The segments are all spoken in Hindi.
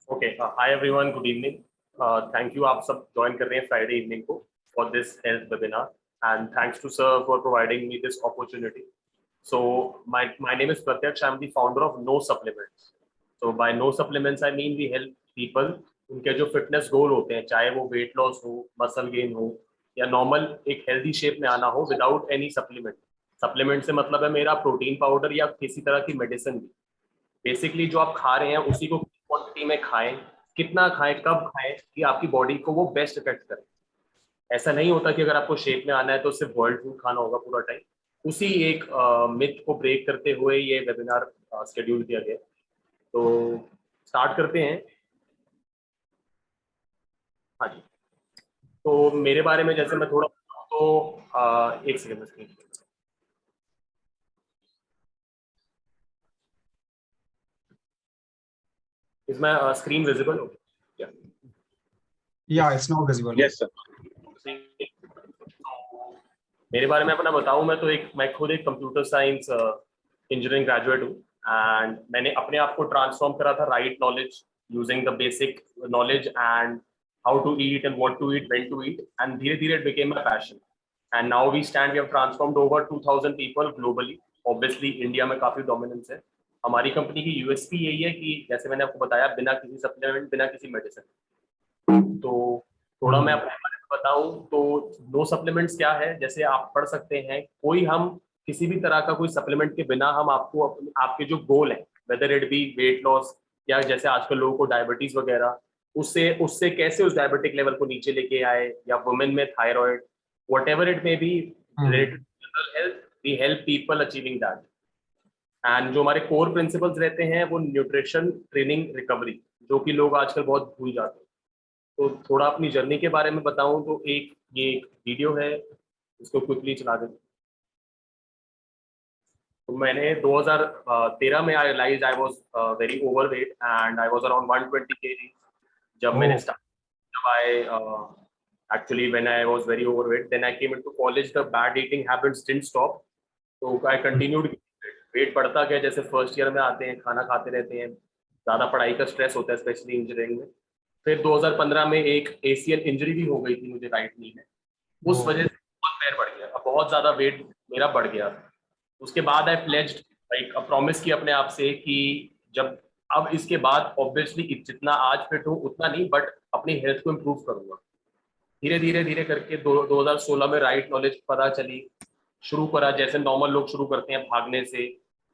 Okay, hi everyone, good evening. Thank you, आप सब ज्वाइन कर रहे हैं फ्राइडे इवनिंग को for this health webinar and thanks to sir for providing me this opportunity. So my name is Pratyaksh. I'm the founder of No Supplements. So by No Supplements I mean we help people उनके जो फिटनेस गोल होते हैं, चाहे वो वेट लॉस हो, मसल गेन हो या नॉर्मल एक हेल्दी शेप में आना हो, विदाउट एनी सप्लीमेंट. सप्लीमेंट से मतलब है मेरा प्रोटीन पाउडर या किसी तरह की मेडिसिन भी. बेसिकली जो आप खा रहे हैं उसी को क्वांटिटी में खाएं, कितना खाएं, कब खाएं कि आपकी बॉडी को वो बेस्ट इफेक्ट करे. ऐसा नहीं होता कि अगर आपको शेप में आना है तो सिर्फ बॉइल्ड फूड खाना होगा पूरा टाइम. उसी एक मिथ को ब्रेक करते हुए ये वेबिनार शेड्यूल किया गया. तो स्टार्ट करते हैं. हाँ जी. तो मेरे बारे में जैसे मैं थोड़ा तो एक सेकंड में screen. Is my screen visible? Yeah, it's now visible. Yes, sir. मेरे बारे में अपना बताऊं, मैं खुद एक कंप्यूटर साइंस इंजीनियरिंग ग्रेजुएट हूँ एंड मैंने अपने आप को ट्रांसफॉर्म करा था right knowledge using the basic knowledge and how to eat and what to eat, when to eat, and धीरे धीरे it became my passion. And now we have transformed over 2000 people globally. Obviously India में काफी डोमिनेंस है. हमारी कंपनी की यूएसपी यही है कि जैसे मैंने आपको बताया, बिना किसी सप्लीमेंट, बिना किसी मेडिसिन. तो थोड़ा मैं अपने बारे में बताऊं तो नो सप्लीमेंट्स क्या है. जैसे आप पढ़ सकते हैं, कोई हम किसी भी तरह का कोई सप्लीमेंट के बिना हम आपको आपके जो गोल है, whether it be weight loss या जैसे आजकल लोगों को डायबिटीज वगैरह, उससे उससे कैसे उस डायबिटिक लेवल को नीचे लेके आए, या वुमेन में thyroid, whatever it may be related general health, we help people achieving that. And जो हमारे कोर प्रिंसिपल्स रहते हैं वो न्यूट्रिशन, ट्रेनिंग, रिकवरी, जो कि लोग आजकल बहुत भूल जाते हैं. तो थोड़ा अपनी जर्नी के बारे में बताऊं तो ये एक वीडियो है, इसको क्विकली चला दें. तो मैंने 2013 में I realise I was very overweight and I was around 120 kg जब मैंने स्टार्ट. जब I actually when I was very overweight, then I came into college, the bad eating habits didn't stop. तो आई कंटिन्यूड. वेट बढ़ता गया. जैसे फर्स्ट ईयर में आते हैं, खाना खाते रहते हैं, ज़्यादा पढ़ाई का स्ट्रेस होता है स्पेशली इंजीनियरिंग में. फिर 2015 में एक एसीएल इंजरी भी हो गई थी मुझे राइट नी में. उस वजह से बहुत पैर बढ़ गया. अब बहुत ज्यादा वेट मेरा बढ़ गया. उसके बाद आई प्लेज्ड, लाइक प्रॉमिस की अपने आप से कि जब अब इसके बाद ऑब्वियसली जितना आज फिट हूँ उतना नहीं, बट अपनी हेल्थ को इम्प्रूव करूंगा. धीरे धीरे धीरे करके 2016 में राइट नॉलेज पता चली, शुरू करा जैसे नॉर्मल लोग शुरू करते हैं, भागने से,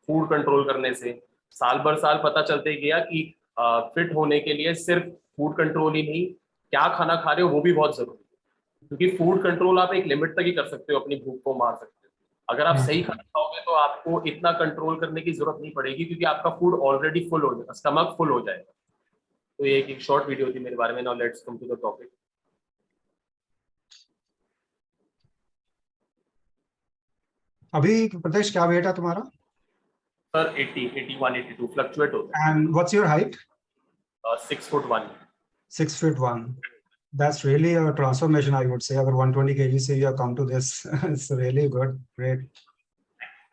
फूड कंट्रोल करने से. साल भर साल पता चलते गया कि फिट होने के लिए सिर्फ फूड कंट्रोल ही नहीं, क्या खाना खा रहे हो वो भी बहुत जरूरी है. क्योंकि फूड कंट्रोल आप एक लिमिट तक ही कर सकते हो, अपनी भूख को मार सकते हो. अगर आप सही खाना खाओगे तो आपको इतना कंट्रोल करने की जरूरत नहीं पड़ेगी, क्योंकि आपका फूड ऑलरेडी फुल हो जाएगा, स्टमक फुल हो जाएगा. तो ये एक शॉर्ट वीडियो थी मेरे बारे में. Now let's come to the topic. अभी प्रत्यक्ष क्या वेट है तुम्हारा? सर 80, 81, 82 फ्लक्चुएट होता है. And what's your height? 6'1". 6'1". That's really a transformation, I would say. अगर 120 kg से you have come to this, it's really good, great.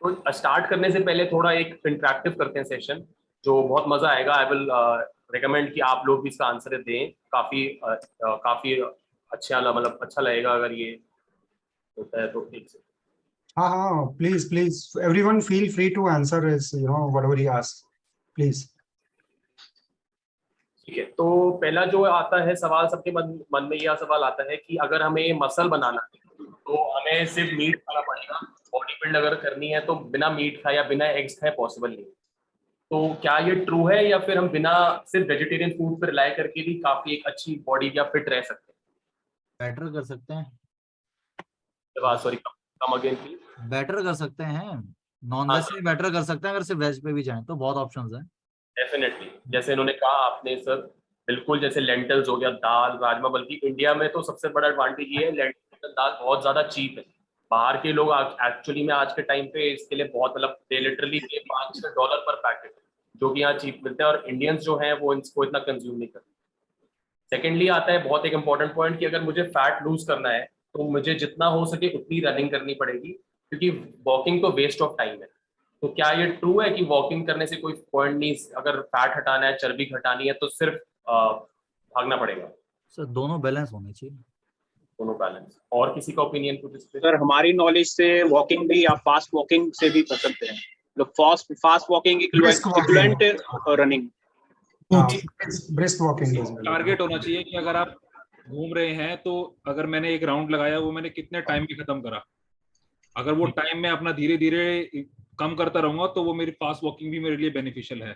तो स्टार्ट करने से पहले थोड़ा एक इंटरेक्टिव करते हैं सेशन, जो बहुत मजा आएगा. आई विल रिकमेंड कि आप लोग भी इसका आंसर दें. काफी अच्छा, मतलब अच्छा लगेगा अगर ये होता है तो. एक से हाँ, please, everyone feel free to answer his, whatever he asks, please. ठीक है. तो पहला जो आता है सवाल, सबके मन में यह सवाल आता है कि अगर हमें मसल बनाना है तो हमें सिर्फ मीट खाना पड़ेगा. बॉडी बिल्ड अगर करनी है तो बिना मीट खाए या बिना एग्स खाए पॉसिबल नहीं. तो क्या ये ट्रू है, या फिर हम बिना सिर्फ वेजिटेरियन फूड पर रिलाई करके भी काफी एक अच्छी बॉडी या फिट रह सकते हैं? बेटर कर सकते हैं. Sorry, come again please. Better कर सकते हैं, नॉन वेज से बेटर कर सकते हैं. अगर सिर्फ वेज पे भी जाएं तो बहुत ऑप्शंस हैं. डेफिनेटली, जैसे इन्होंने कहा आपने सर, बिल्कुल, जैसे लेंटल्स हो गया, दाल, राजमा. बल्कि इंडिया में तो सबसे बड़ा एडवांटेज ये है, लेंटल दाल बहुत ज्यादा चीप है. बाहर के लोग एक्चुअली में आज के टाइम पे इसके लिए बहुत, मतलब दे लिटरली पे $5-6 पर पैकेट, जो कि यहाँ चीप मिलते हैं, और इंडियंस जो हैं वो इसको इतना कंज्यूम नहीं करते. सेकेंडली आता है बहुत एक इंपॉर्टेंट पॉइंट कि अगर मुझे फैट लूज करना है तो मुझे जितना हो सके उतनी रनिंग करनी पड़ेगी, क्योंकि वॉकिंग तो वेस्ट ऑफ टाइम है. तो क्या ये ट्रू है कि वॉकिंग करने से कोई पॉइंट नहीं, अगर फैट हटाना है, चर्बी घटानी है, तो सिर्फ भागना पड़ेगा, सर दोनों बैलेंस होने चाहिए। दोनों बैलेंस। और किसी का ओपिनियन कुछ इस पे? सर हमारी नॉलेज से वॉकिंग भी आप फास्ट वॉकिंग से भी कर सकते हैं, मतलब fast walking Brisk walking. Equivalent running. हाँ, brisk walking is टारगेट होना चाहिए कि अगर आप घूम रहे हैं तो अगर मैंने एक राउंड लगाया वो मैंने कितने टाइम में खत्म करा, अगर वो टाइम में अपना धीरे धीरे कम करता रहूंगा तो वो मेरी फास्ट वॉकिंग भी मेरे लिए बेनिफिशियल है।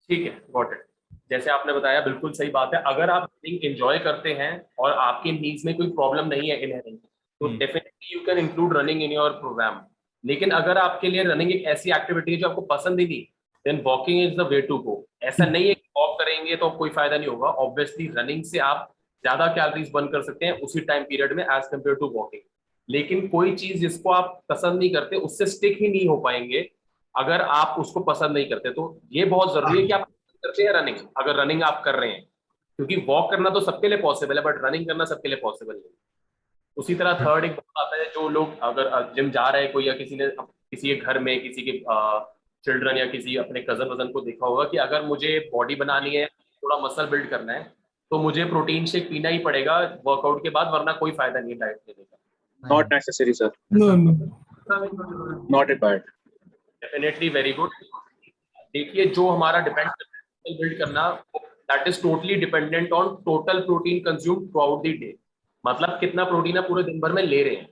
ठीक है, गॉट इट। जैसे आपने बताया बिल्कुल सही बात है। अगर आप रनिंग एंजॉय करते हैं और आपके नीज में कोई प्रॉब्लम नहीं है इन रनिंग, तो definitely you can include running in your program. लेकिन अगर आपके लिए रनिंग एक ऐसी एक्टिविटी है जो आपको पसंद ही नहीं, then walking is the way to go. ऐसा नहीं है कि वॉक करेंगे तो कोई फायदा नहीं होगा। ऑब्वियसली रनिंग से आप ज्यादा कैलोरीज बर्न कर सकते हैं उसी टाइम पीरियड में एज कम्पेयर टू वॉकिंग। लेकिन कोई चीज जिसको आप पसंद नहीं करते उससे स्टिक ही नहीं हो पाएंगे अगर आप उसको पसंद नहीं करते। तो ये बहुत जरूरी है कि आप करते हैं रनिंग, अगर रनिंग आप कर रहे हैं, क्योंकि वॉक करना तो सबके लिए पॉसिबल है बट रनिंग करना सबके लिए पॉसिबल नहीं। उसी तरह थर्ड एक बात आता है, जो लोग अगर जिम जा रहे हैं कोई, या किसी ने किसी के घर में किसी के चिल्ड्रन या किसी अपने कजन वजन को देखा होगा कि अगर मुझे बॉडी बनानी है, थोड़ा मसल बिल्ड करना है, तो मुझे प्रोटीन शेक पीना ही पड़ेगा वर्कआउट के बाद, वरना कोई फायदा नहीं है डाइट लेने का। Not necessary sir, not required. Definitely very good. देखिए, जो हमारा डिपेंड करता है बिल्ड करना, that is totally dependent on total protein consume through out the day. मतलब कितना प्रोटीन आप पूरे दिन भर में ले रहे हैं।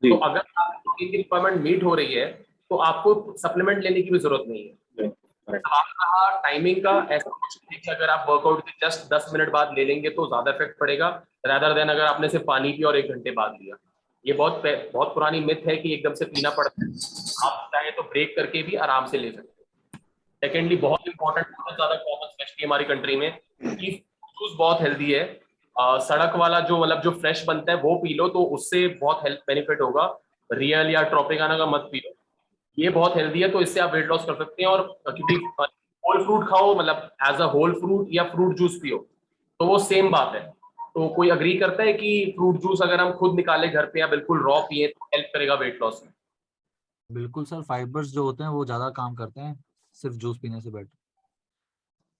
तो अगर आप प्रोटीन की रिक्वायरमेंट मीट हो रही है तो आपको सप्लीमेंट लेने की भी जरूरत नहीं है। आपका टाइमिंग का ऐसा कुछ नहीं कि अगर आप वर्कआउट के जस्ट 10 मिनट बाद ले लेंगे तो ज्यादा इफेक्ट पड़ेगा, रादर देन अगर आपने सिर्फ पानी पिया और 1 घंटे बाद लिया। ये बहुत पुरानी मिथ है कि एकदम से पीना पड़ता है। आप चाहे तो ब्रेक करके भी आराम से ले सकते हैं। सेकेंडली, बहुत इंपॉर्टेंट, बहुत ज्यादा कॉमन स्पेशली हमारी कंट्री में, कि जूस बहुत हेल्दी है। सड़क वाला जो मतलब जो फ्रेश बनता है वो पी लो तो उससे बहुत हेल्थ बेनिफिट होगा। रियल या ट्रॉपिकाना का मत पी लो, ये बहुत हेल्दी है, तो इससे आप वेट लॉस कर सकते हैं। और क्योंकि होल फ्रूट खाओ, मतलब एज अ होल फ्रूट या फ्रूट जूस पियो, तो वो सेम बात है। तो कोई अग्री करता है कि फ्रूट जूस अगर हम खुद निकाले घर पे या बिल्कुल रॉ पिए तो हेल्प करेगा वेट लॉस में? बिल्कुल सर, फाइबर्स जो होते हैं वो ज्यादा काम करते हैं सिर्फ जूस पीने से बेटर।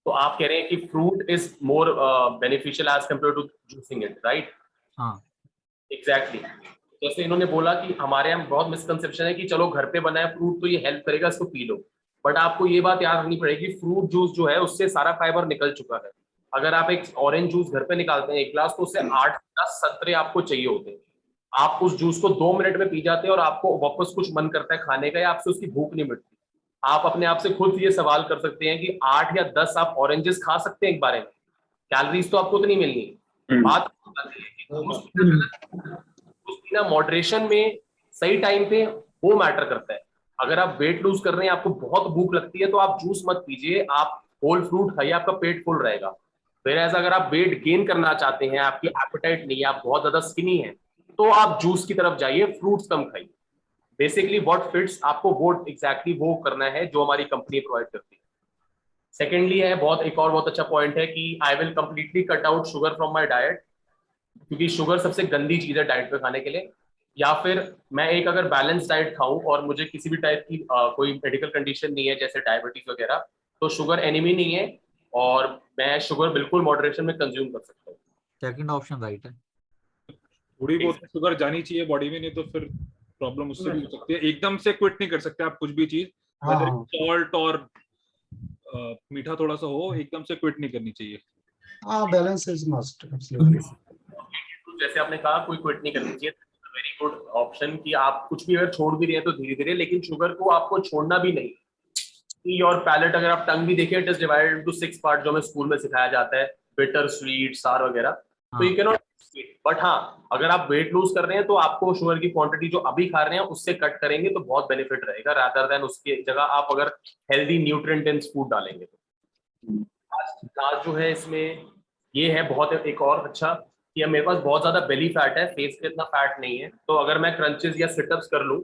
तो आप कह रहे हैं कि fruit is more beneficial as compared to juicing it, right? हाँ एग्जैक्टली। जैसे इन्होंने बोला कि हमारे यहाँ बहुत मिसकंसेप्शन है कि चलो घर पे बनाया फ्रूट तो ये हेल्प करेगा, इसको पी लो। बट आपको ये बात याद रखनी पड़ेगी, फ्रूट जूस जो है उससे सारा फाइबर निकल चुका है। अगर आप एक ऑरेंज जूस घर पे निकालते हैं 1 ग्लास, तो उससे 8-10 संतरे आपको चाहिए होते हैं। आप उस जूस को 2 मिनट में पी जाते हैं और आपको वापस कुछ मन करता है खाने का, या आपसे उसकी भूख नहीं मिटती। आप अपने आप से खुद ये सवाल कर सकते हैं कि 8 या 10 आप ऑरेंजेस खा सकते हैं एक बार में? कैलोरीज तो आपको उतनी मिलनी है। बात ना मॉडरेशन में, सही टाइम पे, वो मैटर करता है। अगर आप वेट लूज कर रहे हैं, आपको बहुत भूख लगती है, तो आप जूस मत पीजिए, आप होल फ्रूट खाइए, आपका पेट फुल रहेगा। फिर ऐसा अगर आप वेट गेन करना चाहते हैं, आपकी एपेटाइट नहीं है, आप बहुत ज्यादा स्किनी है, तो आप जूस की तरफ जाइए, फ्रूट्स कम खाइए। बेसिकली व्हाट फिट्स आपको वो एग्जैक्टली वो करना है जो हमारी कंपनी प्रोवाइड करती है। सेकेंडली है बहुत एक और बहुत अच्छा पॉइंट है कि I will completely cut out sugar from my diet, क्योंकि शुगर सबसे गंदी चीज है डाइट पे खाने के लिए। या फिर मैं एक अगर बैलेंस डाइट खाऊं और मुझे किसी भी टाइप की कोई मेडिकल कंडीशन नहीं है जैसे डायबिटीज वगैरह, तो शुगर एनिमी नहीं है और मैं शुगर बिल्कुल मॉडरेशन में कंज्यूम कर सकता हूँ। सेकंड ऑप्शन राइट है। थोड़ी बहुत शुगर जानी चाहिए बॉडी में, नहीं तो फिर प्रॉब्लम उससे भी हो सकती है। एकदम से क्विट नहीं कर सकते आप कुछ भी चीज, सॉल्ट और मीठा थोड़ा सा हो, एकदम से क्विट नहीं करनी चाहिए। Balance is must, absolutely. जैसे आपने कहा कोई क्विट नहीं करनी चाहिए, वेरी गुड ऑप्शन कि आप कुछ भी अगर छोड़ भी रहे हैं तो धीरे धीरे, लेकिन शुगर को आपको छोड़ना भी नहीं। योर पैलेट, अगर आप टंग भी देखें, it is divided into 6 part, जो हमें स्कूल में सिखाया जाता है, बिटर, स्वीट, सार वगैरह। तो you can not sweet, but हाँ, अगर आप वेट लूज कर रहे हैं तो आपको शुगर की क्वांटिटी जो अभी खा रहे हैं उससे कट करेंगे तो बहुत बेनिफिट रहेगा, रादर देन उसके जगह आप अगर हेल्दी न्यूट्रिएंट डेंस फूड डालेंगे तो। आज जो है इसमें ये है बहुत एक और अच्छा कि मेरे पास बहुत ज्यादा बेली फैट है, फेस पे इतना फैट नहीं है, तो अगर मैं क्रंचेस या सिटअप्स कर लूं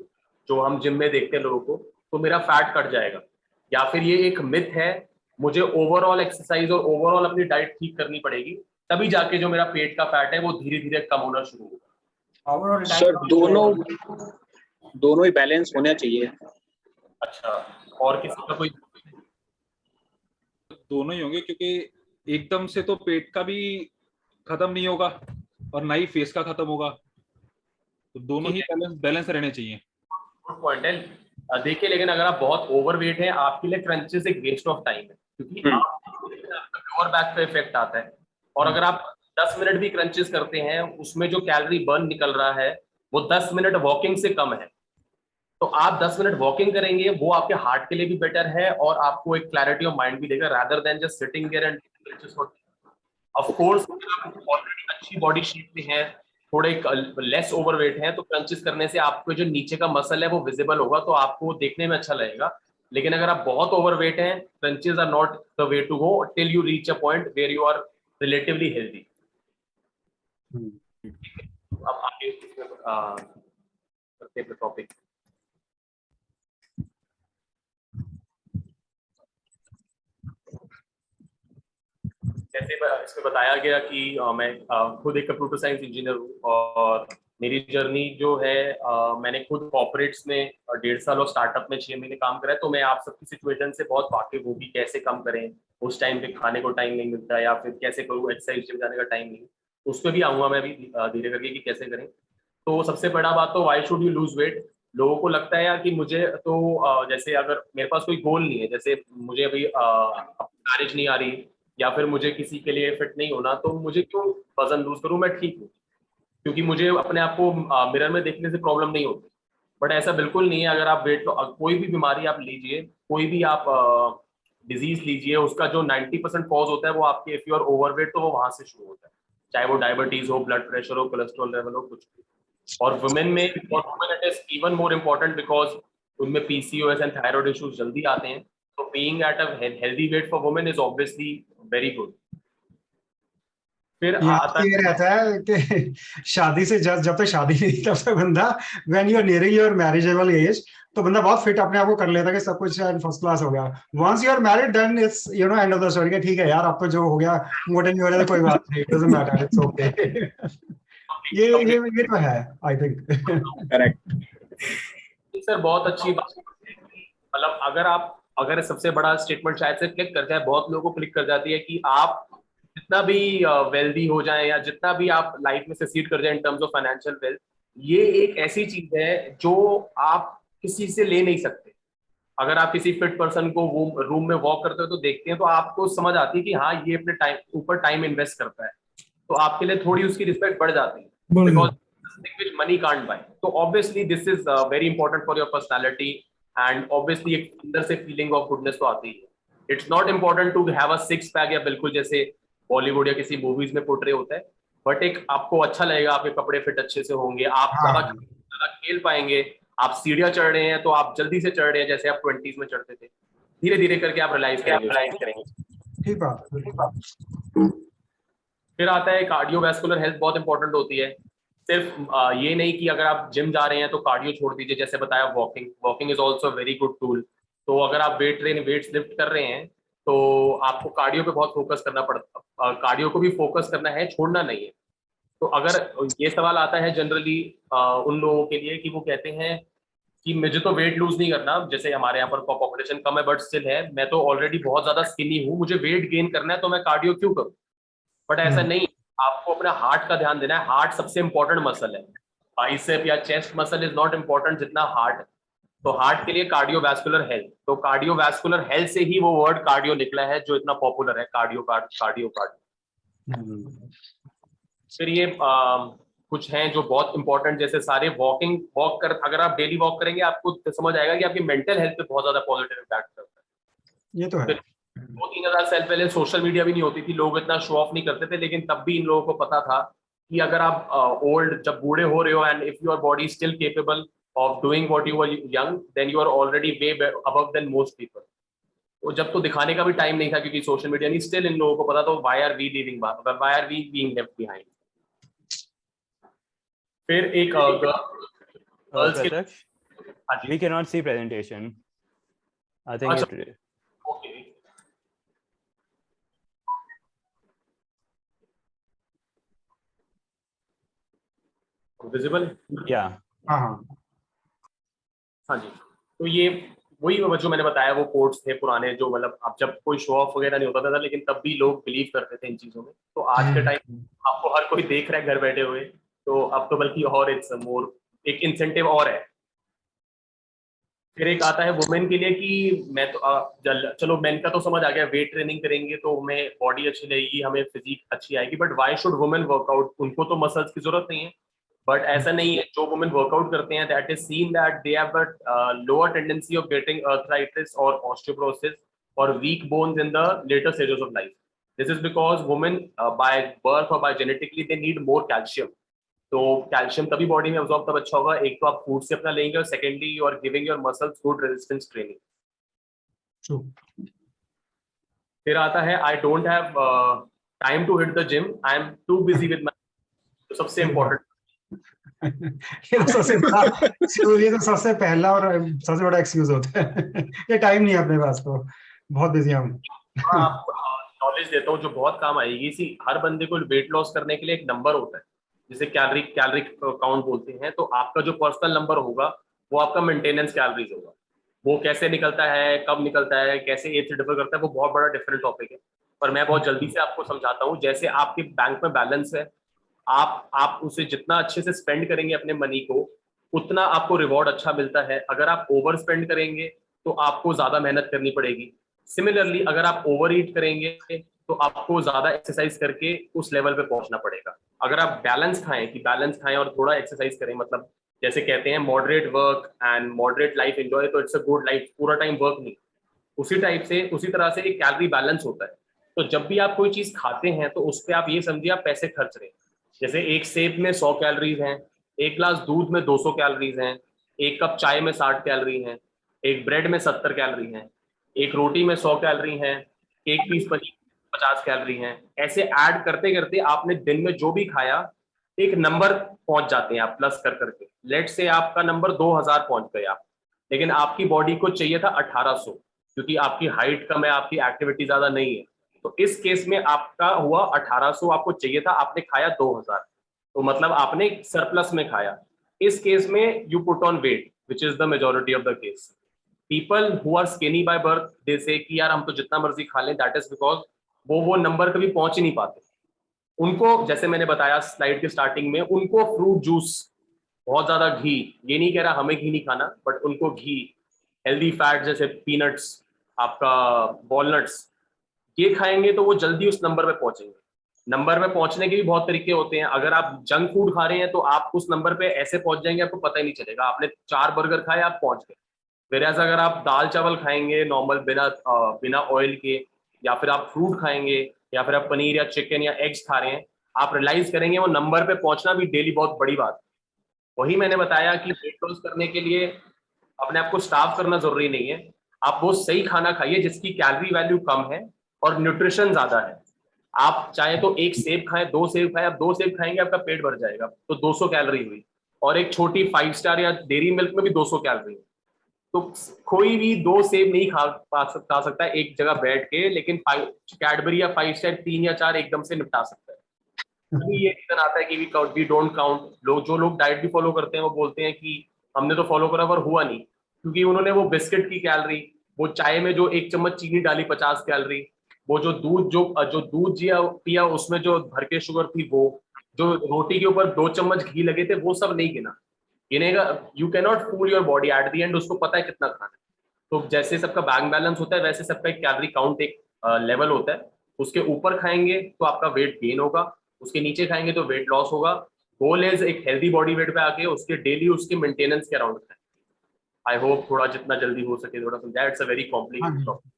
जो हम जिम में देखते हैं लोगों को, तो मेरा फैट कट जाएगा। या फिर ये एक मिथ है, मुझे ओवरऑल एक्सरसाइज और ओवरऑल अपनी डाइट ठीक करनी पड़ेगी, तभी जाके जो मेरा पेट का फैट है वो धीरे धीरे कम होना शुरू होगा। सर दोनों ही बैलेंस होना चाहिए। अच्छा, और किसी का कोई? दोनों ही होंगे, क्योंकि एकदम से तो पेट का भी खत्म नहीं होगा और ना ही फेस का खत्म होगा, तो दोनों ही बैलेंस बैलेंस रहने चाहिए। गुड पॉइंट है। देखिए, लेकिन अगर आप बहुत ओवरवेट हैं, आपके लिए क्रंचेस एक वेस्ट ऑफ टाइम है, क्योंकि आप लोअर बैक पे इफेक्ट आता है। और अगर आप 10 मिनट भी क्रंचेस करते हैं, उसमें जो कैलोरी बर्न निकल रहा है वो 10 मिनट वॉकिंग से कम है। तो आप 10 मिनट वॉकिंग करेंगे, वो आपके हार्ट के लिए भी बेटर है और आपको एक क्लैरिटी ऑफ माइंड भी देगा, rather than just sitting there and of course already अच्छी बॉडी शेप में है, थोड़े लेस ओवरवेट है, तो क्रंचेस करने से आपको जो नीचे का मसल है वो विजिबल होगा, तो आपको देखने में अच्छा लगेगा। लेकिन अगर आप बहुत ओवरवेट हैं, crunches are not the way to go till you reach a point where you are relatively healthy. अब आगे करते हैं टॉपिक। जैसे इसमें बताया गया कि मैं खुद एक कंप्यूटर साइंस इंजीनियर हूँ और मेरी जर्नी जो है, मैंने खुद कॉर्पोरेट्स में 1.5 साल और स्टार्टअप में 6 महीने काम करा है, तो मैं आप सबकी सिचुएशन से बहुत वाकिफ हूँ कि कैसे काम करें, उस टाइम पे खाने को टाइम नहीं मिलता, या फिर कैसे करूँ, एक्सरसाइज जिम जाने का टाइम नहीं। उस पर भी आऊँगा मैं भी धीरे करके कि कैसे करें। तो सबसे बड़ा बात तो why should you lose weight. लोगों को लगता है यार कि मुझे तो जैसे अगर मेरे पास कोई गोल नहीं है, जैसे मुझे अभी मैरिज नहीं आ रही या फिर मुझे किसी के लिए फिट नहीं होना, तो मुझे क्यों वजन लूज करूं, मैं ठीक हूँ, क्योंकि मुझे अपने आप को मिरर में देखने से प्रॉब्लम नहीं होती। बट ऐसा बिल्कुल नहीं है। अगर आप वेट, कोई भी बीमारी आप लीजिए, कोई भी आप डिजीज लीजिए, उसका जो 90% कॉज होता है वो आपके, इफ यू आर ओवरवेट, तो वो वहां से शुरू होता है, चाहे वो डायबिटीज हो, ब्लड प्रेशर हो, कोलेस्ट्रॉल लेवल हो, कुछ भी। और वुमेन में, और women it is even more important because उनमें पीसीओएस एंड थायराइड इश्यूज जल्दी आते हैं। तो being at a healthy weight for women is obviously very good. फिर यहाँ आता पे ये रहता है कि शादी से जब तक शादी नहीं तब तक बंदा, when you are nearing your marriageable age, तो बंदा बहुत फिट अपने आप को कर लेता है कि सब कुछ फर्स्ट क्लास हो गया। Once you are married then it's end of the story कि ठीक है यार, अब तो जो हो गया, मोटे नहीं हो रहे तो कोई बात नहीं, it doesn't matter, it's okay. ये तो है, आई थिंक। करेक्ट। सर बहुत अच्छी बात है कि मतलब अगर सबसे बड़ा स्टेटमेंट शायद से क्लिक कर जाए, बहुत लोगों को क्लिक कर जाती है कि आप जितना भी वेल्दी हो जाए या जितना भी आप लाइफ में सक्सीड कर जाए इन टर्म्स ऑफ फाइनेंशियल वेल्थ, ये एक ऐसी चीज है जो आप किसी से ले नहीं सकते। अगर आप किसी फिट पर्सन को वो रूम में वॉक करते हो तो देखते हैं, तो आपको समझ आती है कि हाँ, ये अपने टाइम ऊपर टाइम इन्वेस्ट करता है, तो आपके लिए थोड़ी उसकी रिस्पेक्ट बढ़ जाती है, because which money can't buy. So obviously this is very important for your personality, and obviously एक अंदर से feeling of goodness तो आती है। It's not important to have a six pack या बिल्कुल जैसे बॉलीवुड या किसी मूवीज में पोर्ट्रे होता है, बट एक आपको अच्छा लगेगा, आपके कपड़े फिट अच्छे से होंगे, आप ज्यादा खेल पाएंगे। आप सीढ़ियां चढ़ रहे हैं तो आप जल्दी से चढ़ रहे हैं, जैसे आप 20s में चढ़ते थे, धीरे धीरे करके आप रियलाइज करेंगे। ठीक बात। फिर आता है कार्डियोवैस्कुलर हेल्थ, बहुत इंपॉर्टेंट होती है। सिर्फ ये नहीं कि अगर आप जिम जा रहे हैं तो कार्डियो छोड़ दीजिए, जैसे बताया walking is also very good tool. तो अगर आप वेट्स लिफ्ट कर रहे हैं तो आपको कार्डियो पे बहुत फोकस करना पड़ता, कार्डियो को भी फोकस करना है, छोड़ना नहीं है। तो अगर ये सवाल आता है जनरली उन लोगों के लिए कि वो कहते हैं कि मुझे तो वेट लूज नहीं करना, जैसे हमारे यहाँ पर पॉपुलेशन कम है बट स्टिल है, मैं तो ऑलरेडी बहुत ज्यादा स्किनी हूँ, मुझे वेट गेन करना है, तो मैं कार्डियो क्यों करूँ। बट ऐसा नहीं, आपको अपना हार्ट का ध्यान देना है। हार्ट सबसे इंपॉर्टेंट मसल है, बाइसेप या chest muscle is not important जितना हार्ट। तो हार्ट के लिए कार्डियोवैस्कुलर हेल्थ, तो कार्डियोवैस्कुलर हेल्थ से ही वो वर्ड कार्डियो निकला है जो इतना पॉपुलर है, कार्डियो। फिर ये कुछ हैं जो बहुत इंपॉर्टेंट, जैसे सारे वॉक कर, अगर आप डेली वॉक करेंगे आपको समझ आएगा कि आपकी मेंटल हेल्थ पे बहुत ज्यादा पॉजिटिव इम्पैक्ट करता है। ये तो है। 2-3 साल पहले सोशल मीडिया भी नहीं होती थी, लोग इतना शो ऑफ नहीं करते थे, लेकिन तब भी इन लोगों को पता था कि अगर आप जब बूढ़े हो रहे हो and if your body still capable of doing what you were young, then you are already way above than most people. तो जब तो दिखाने का भी टाइम नहीं था क्योंकि सोशल मीडिया नहीं, स्टिल इन लोगों को पता था, why are we being left behind. फिर एक गर्ल्स के, Pratyaksh, हाँ जी, we cannot see presentation. I think अच्छा, it. Okay, visible, Yeah. हाँ। हाँ जी। तो ये वही वो जो मैंने बताया वो कोट्स थे पुराने, जो मतलब अब जब कोई शो ऑफ वगैरह नहीं होता था लेकिन तब भी लोग बिलीव करते थे इन चीजों में। तो आज के टाइम आपको हर कोई देख रहा है घर बैठे हुए, तो अब तो बल्कि और इट्स मोर एक इंसेंटिव और है। फिर एक आता है वुमेन के लिए कि मैं तो चलो मेन का तो समझ आ गया, वेट ट्रेनिंग करेंगे तो हमें बॉडी अच्छी रहेगी, हमें फिजिक अच्छी आएगी, but why should women workout? उनको तो मसल्स की जरूरत नहीं है। बट ऐसा नहीं है, जो वुमेन वर्कआउट करते हैं that is seen that they have a lower tendency of getting arthritis और ऑस्टियोपोरोसिस और weak bones in the later stages of life. This is because women by birth और by genetically they need more calcium. तो कैल्शियम तभी बॉडी में अब्सॉर्ब तब अच्छा होगा, एक तो आप फूड से अपना लेंगे और secondly you are giving your muscles good resistance training. True. फिर आता है I don't have time to hit the gym, I am too busy with my, तो सबसे इम्पोर्टेंट ये तो सबसे बड़ा excuse, ये तो सबसे पहला और सबसे बड़ा एक्सक्यूज होता है ये टाइम नहीं है अपने पास, तो बहुत बिजी हम। नॉलेज देता हूँ जो बहुत काम आएगी। सी हर बंदे को वेट लॉस करने के लिए एक नंबर होता है जिसे कैलोरी काउंट बोलते हैं। तो आपका जो पर्सनल नंबर होगा वो आपका मेंटेनेंस कैलोरीज होगा। वो कैसे निकलता है, कब निकलता है, कैसे एज से डिफर करता है, वो बहुत बड़ा डिफरेंट टॉपिक है। पर मैं बहुत जल्दी से आपको समझाता हूँ। जैसे आपके बैंक में बैलेंस है, आप उसे जितना अच्छे से स्पेंड करेंगे अपने मनी को, उतना आपको रिवॉर्ड अच्छा मिलता है। अगर आप ओवर स्पेंड करेंगे तो आपको ज्यादा मेहनत करनी पड़ेगी। सिमिलरली अगर आप ओवर ईट करेंगे तो आपको ज्यादा एक्सरसाइज करके उस लेवल पे पहुंचना पड़ेगा। अगर आप बैलेंस खाएं और थोड़ा एक्सरसाइज करें, मतलब जैसे कहते हैं moderate work and moderate life enjoy, तो इट्स अ गुड लाइफ, पूरा टाइम वर्क नहीं। उसी तरह से एक कैलोरी बैलेंस होता है। तो जब भी आप कोई चीज खाते हैं तो उस पर आप ये समझिए आप पैसे खर्च रहे हैं। जैसे एक सेब में 100 कैलोरीज हैं, एक ग्लास दूध में 200 कैलोरीज हैं, एक कप चाय में 60 कैलोरी हैं, एक ब्रेड में 70 कैलोरी हैं, एक रोटी में 100 कैलोरी हैं, एक पीस पनीर 50 कैलोरी हैं। ऐसे ऐड करते करते आपने दिन में जो भी खाया एक नंबर पहुंच जाते हैं आप प्लस कर करके। लेट से आपका नंबर 2000 पहुंच गए आप, लेकिन आपकी बॉडी को चाहिए था 1800, क्योंकि आपकी हाइट कम है, आपकी एक्टिविटी ज्यादा नहीं है। तो इस केस में आपका हुआ 1800, आपको चाहिए था, आपने खाया 2000, तो मतलब आपने सरप्लस में खाया। इस केस में you put on weight which is the majority of the case. People who are skinny by birth they say कि यार हम तो जितना मर्जी खा लें, दैट इज बिकॉज वो नंबर कभी पहुंच ही नहीं पाते। उनको जैसे मैंने बताया स्लाइड के स्टार्टिंग में, उनको फ्रूट जूस, बहुत ज्यादा घी, ये नहीं कह रहा हमें घी नहीं खाना, बट उनको घी, हेल्दी फैट जैसे पीनट्स, आपका वॉलनट्स, ये खाएंगे तो वो जल्दी उस नंबर पे पहुंचेंगे। नंबर पे पहुंचने के भी बहुत तरीके होते हैं। अगर आप जंक फूड खा रहे हैं तो आप उस नंबर पे ऐसे पहुंच जाएंगे आपको पता ही नहीं चलेगा, आपने 4 बर्गर खाए आप पहुंच गए। फिर ऐसा अगर आप दाल चावल खाएंगे नॉर्मल बिना ऑयल के, या फिर आप फ्रूट खाएंगे, या फिर आप पनीर या चिकन या एग्स खा रहे हैं, आप रियलाइज करेंगे वो नंबर पे पहुंचना भी डेली बहुत बड़ी बात है। वही मैंने बताया कि वेट लॉस करने के लिए अपने आप को स्टार्व करना जरूरी नहीं है। आप वो सही खाना खाइए जिसकी कैलोरी वैल्यू कम है और न्यूट्रिशन ज्यादा है। आप चाहे तो एक सेब खाएं, 2 सेब खाएं, आप 2 सेब खाएंगे आपका पेट भर जाएगा, तो 200 कैलोरी हुई। और एक छोटी 5 स्टार या डेयरी मिल्क में भी 200 कैलोरी है। तो कोई भी 2 सेब नहीं खा सकता है एक जगह बैठ के, लेकिन कैडबरी या 5 स्टार 3 या 4 एकदम से निपटा सकता है। तो ये रीजन आता है कि वी डोंट काउंट। जो लोग डाइट भी फॉलो करते हैं वो बोलते हैं कि हमने तो फॉलो करा पर हुआ नहीं, क्योंकि उन्होंने वो बिस्किट की कैलोरी, वो चाय में जो 1 चम्मच चीनी डाली 50 कैलोरी, वो जो दूध पिया उसमें जो भर के शुगर थी, वो जो रोटी के ऊपर 2 चम्मच घी लगे थे, वो सब नहीं गिना। गिनेगा, you can not fool your body at the end, उसको पता है कितना खाना है। तो जैसे सबका बैंक बैलेंस होता है वैसे सबका एक कैलोरी काउंट एक लेवल होता है। उसके ऊपर खाएंगे तो आपका वेट गेन होगा, उसके नीचे खाएंगे तो वेट लॉस होगा। गोल इज एक हेल्दी बॉडी वेट पे आके उसके डेली उसके मेंटेनेंस के अराउंड खाएं। आई होप थोड़ा जितना जल्दी हो सके थोड़ा समझाया। It's a very complicated topic.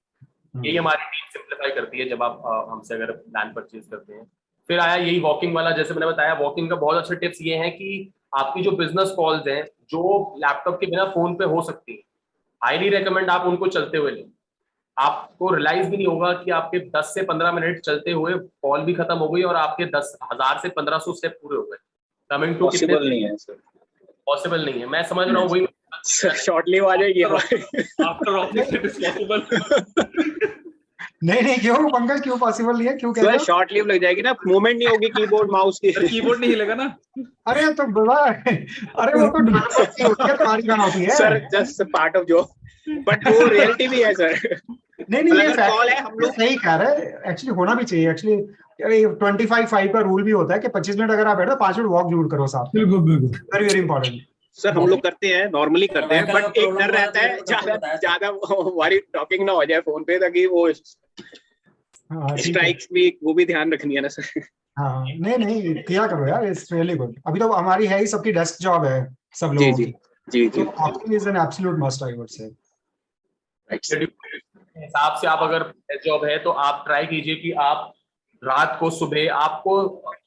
यही हमारी टीम सिंप्लीफाई करती है जब आप हमसे अगर प्लान परचेज करते हैं। फिर आया यही वॉकिंग वाला, जैसे मैंने बताया वॉकिंग का बहुत अच्छे टिप्स ये हैं कि आपकी जो बिजनेस कॉल्स हैं जो लैपटॉप के बिना फोन पे हो सकती है, हाईली रेकमेंड आप उनको चलते हुए लें। आपको रियलाइज भी नहीं होगा कि आपके 10 से 15 मिनट चलते हुए कॉल भी खत्म हो गई और आपके 10,000 से 1500 स्टेप पूरे हो गए। कमिंग टू पॉसिबल नहीं है सर, पॉसिबल नहीं है, मैं समझ रहा हूँ। वही शॉर्ट लीव आ जाएगी after office it is possible. नहीं क्यों पंकज, क्यों पॉसिबल नहीं है, क्यों कह रहे हो? शॉर्ट लीव लग जाएगी ना, मूवमेंट नहीं होगी कीबोर्ड माउस की। कीबोर्ड नहीं हिलेगा ना। अरे तो बुला, अरे वो तो तुम्हारी गाना होती है सर, जस्ट पार्ट ऑफ जो बट वो रियलिटी भी है सर। नहीं नहीं, ये अगर कॉल है हम ये लोग, सही कह रहे हैं, एक्चुअली होना भी चाहिए एक्चुअली। 25/5 का रूल भी होता है कि 25 मिनट अगर आप बैठो 5 मिनट वॉक जरूर करो साथ में, बिल्कुल बिल्कुल। Very very important. सर हम लोग करते हैं, नॉर्मली करते हैं, वैकल का बट एक problem डर हुआ रहता तो है मेरे को डॉक्टर ज्यादा बताया था। ज्यादा हमारी टॉकिंग ना हो जाए फोन पे, ताकि वो हाँ ठीक है। स्ट्राइक्स भी, वो भी ध्यान रखनी है ना सर। हाँ नहीं नहीं, किया करो यार, इट्स रियली गुड। अभी तो हमारी है ही, सबकी डेस्क जॉब है सब जी लोगों जी की, जी तो जी, walking is an absolute must I would say. Right. हिसाब से आप अगर जॉब है तो आप ट्राई कीजिए कि आप रात को सुबह आपको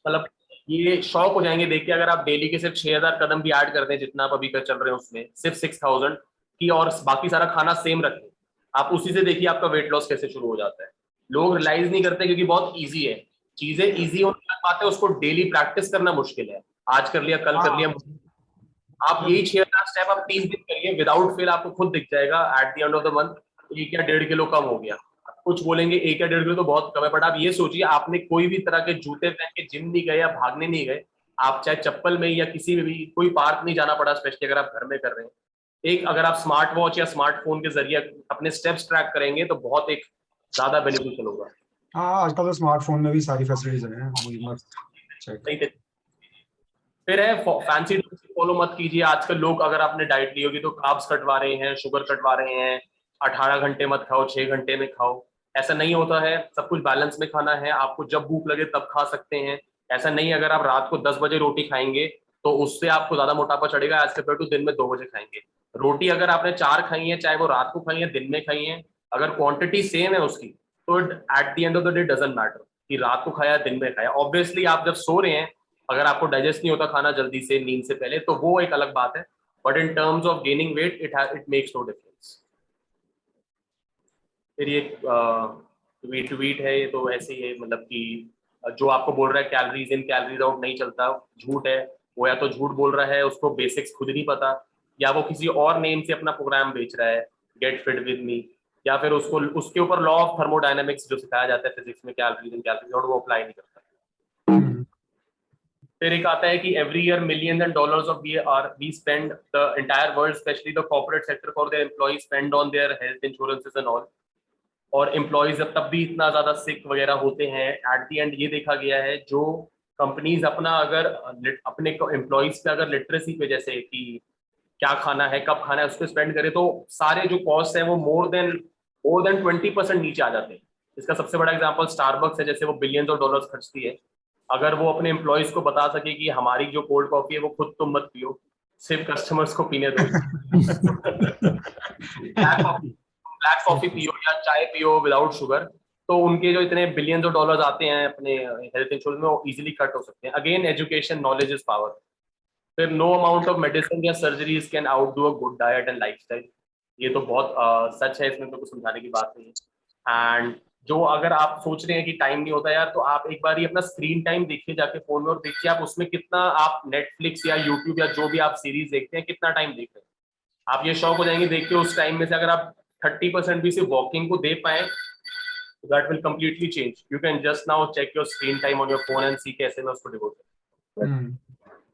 मतलब ये शौक हो जाएंगे देख के, अगर आप डेली के सिर्फ 6,000 कदम भी ऐड कर दें जितना आप अभी कर चल रहे हैं उसमें सिर्फ 6,000 की, और बाकी सारा खाना सेम रखें, आप उसी से देखिए आपका वेट लॉस कैसे शुरू हो जाता है। लोग रियलाइज नहीं करते क्योंकि बहुत ईजी है, चीजें ईजी होने लग पाते हैं, उसको डेली प्रैक्टिस करना मुश्किल है। आज कर लिया कल कर लिया, आप यही 6,000 स्टेप आप 30 दिन करिए विदाउट फेल, आपको खुद दिख जाएगा eight the and of the month 1 या 1.5 किलो कम हो गया। कुछ बोलेंगे 1 या 1.5 किलो तो बहुत कम है, बट आप ये सोचिए आपने कोई भी तरह के जूते पहन के जिम नहीं गए या भागने नहीं गए, आप चाहे चप्पल में या किसी में भी, कोई पार्क नहीं जाना पड़ा, स्पेशली अगर आप घर में कर रहे हैं। एक अगर आप स्मार्ट वॉच या स्मार्टफोन के जरिए अपने स्टेप्स ट्रैक करेंगे तो बहुत एक ज्यादा बेनिफिशियल होगा। हाँ आजकल तो स्मार्टफोन में भी सारी फैसिलिटीज हैं, वही मस्त चेक। सही थे। फिर है फैंसी फॉलो मत कीजिए। आजकल लोग, अगर आपने डाइट ली होगी तो कार्ब्स कटवा रहे हैं, शुगर कटवा रहे हैं, 18 घंटे मत खाओ, 6 घंटे में खाओ। ऐसा नहीं होता है, सब कुछ बैलेंस में खाना है, आपको जब भूख लगे तब खा सकते हैं। ऐसा नहीं अगर आप रात को 10 बजे रोटी खाएंगे तो उससे आपको ज्यादा मोटापा चढ़ेगा एज कम्पेयर टू दिन में 2 बजे खाएंगे। रोटी अगर आपने 4 खाई है, चाहे वो रात को खाई है दिन में खाई है, अगर क्वांटिटी सेम है उसकी, तो eight the and of the day doesn't matter कि रात को खाया दिन में खाया। ऑब्वियसली आप जब सो रहे हैं, अगर आपको डाइजेस्ट नहीं होता खाना जल्दी से नींद से पहले, तो वो एक अलग बात है, but in terms of gaining weight it makes no difference. फिर ये ट्वीट है, ये तो ऐसे ही है, मतलब कि जो आपको बोल रहा है कैलोरीज इन कैलोरीज आउट नहीं चलता, झूठ है वो। या तो झूठ बोल रहा है, उसको बेसिक्स खुद नहीं पता, या वो किसी और नेम से अपना प्रोग्राम बेच रहा है, गेट फिट विद मी, या फिर उसको उसके ऊपर लॉ ऑफ थर्मोडायनेमिक्स जो सिखाया जाता है फिजिक्स में, कैलोरीज इन कैलोरीज आउट, वो अप्लाई नहीं करता। फिर एक आता है कि every year millions and dollars of we spend, the entire world, especially the corporate sector, for their employees spend on their health insurances and all. और एम्प्लॉयज अब तब भी इतना ज्यादा सिक वगैरह होते हैं, एट द एंड ये देखा गया है जो कंपनीज अपना अगर अपने एम्प्लॉयज पे अगर लिटरेसी पे, जैसे कि क्या खाना है कब खाना है उस पर स्पेंड करे, तो सारे जो कॉस्ट है वो मोर देन 20% नीचे आ जाते हैं। इसका सबसे बड़ा एग्जांपल स्टारबक्स है, जैसे वो बिलियंस ऑफ डॉलर्स खर्चती है। अगर वो अपने एम्प्लॉयज को बता सके कि हमारी जो कोल्ड कॉफी है वो खुद तुम मत पियो, सिर्फ कस्टमर्स को पीने दो, ब्लैक कॉफी पियो या चाय पियो विदाउट शुगर, तो उनके जो इतने बिलियंस ऑफ डॉलर्स आते हैं अपने हेल्थ इंश्योरेंस में, वो इजीली कट हो सकते हैं। Again education, knowledge is power. फिर नो अमाउंट ऑफ मेडिसिन या surgeries can outdo a good diet and lifestyle. ये तो बहुत सच है, इसमें तो कुछ समझाने की बात नहीं है। एंड जो अगर आप सोच रहे हैं कि टाइम नहीं होता यार, तो आप एक बार ही अपना स्क्रीन टाइम देखिए जाके फोन में, और देखिए आप उसमें कितना आप नेटफ्लिक्स या यूट्यूब या जो भी आप सीरीज देखते हैं कितना टाइम देख रहे हैं। आप ये शौक हो जाएंगे देख के, उस टाइम में से अगर आप 30% भी सिर्फ वॉकिंग को दे पाए, that will completely change. You can just now check your screen time on your phone and see कैसे मैं उसको डिवोट करूं।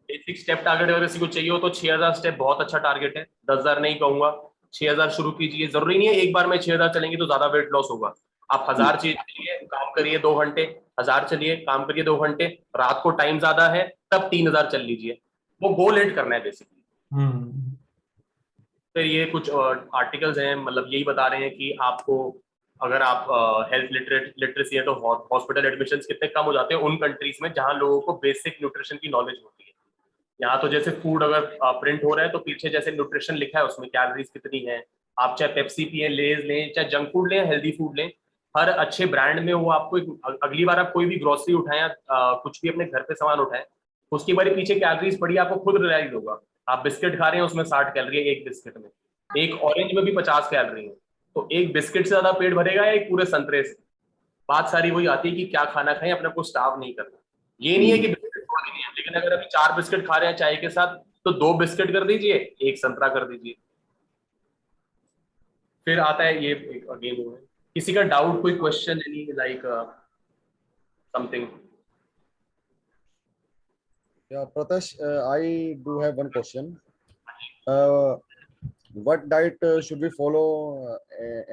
बेसिक स्टेप टारगेट अगर किसी को चाहिए हो तो 6,000 स्टेप बहुत अच्छा टारगेट है, 10,000 नहीं कहूंगा, 6,000 शुरू कीजिए। जरूरी नहीं है एक बार में 6,000 चलेंगे तो ज्यादा वेट लॉस होगा। आप 1,000 चलिए, काम करिए 2 घंटे, 1,000 चलिए, काम करिए 2 घंटे, रात को टाइम ज्यादा है तब 3,000 चल लीजिए। वो गोल एड करना है बेसिकली। फिर ये कुछ आर्टिकल्स हैं, मतलब यही बता रहे हैं कि आपको अगर आप हेल्थ लिटरेसी है तो हॉस्पिटल एडमिशंस कितने कम हो जाते हैं उन कंट्रीज में जहां लोगों को बेसिक न्यूट्रिशन की नॉलेज होती है। यहाँ तो जैसे फूड अगर प्रिंट हो रहा है तो पीछे जैसे न्यूट्रिशन लिखा है उसमें कैलोरीज कितनी है। आप चाहे पेप्सी पिए, लेज लें, चाहे जंक फूड लें, हेल्दी फूड लें, हर अच्छे ब्रांड में वो आपको अगली बार आप कोई भी ग्रोसरी उठाएं, कुछ भी अपने घर पे सामान उठाएं, उसकी बारी पीछे कैलोरीज पड़ी, आपको खुद रियलाइज होगा। आप बिस्किट खा रहे हैं उसमें 60 कैलोरी है एक बिस्किट में, एक ऑरेंज में भी 50 कैलोरी है, तो एक बिस्किट से ज्यादा पेट भरेगा या एक पूरे संतरे से। बात सारी वही आती है कि क्या खाना खाएं, अपने को स्टार्व नहीं करना। ये नहीं है कि बिस्किट छोड़ देनी है, लेकिन अगर अभी 4 बिस्किट खा रहे हैं चाय के साथ तो 2 बिस्किट कर दीजिए, 1 संतरा कर दीजिए। फिर आता है ये अगेन वो है, किसी का डाउट, कोई question, any like something? Yeah, Pratash, I do have one question. what diet should we follow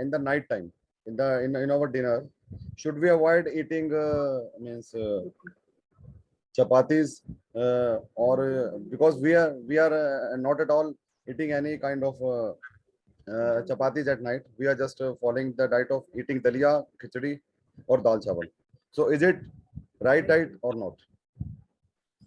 in the night time, in our dinner? Should we avoid eating means chapatis or because we are not at all eating any kind of chapatis at night. We are just following the diet of eating dalia, khichdi or dal chawal. So is it right diet or not?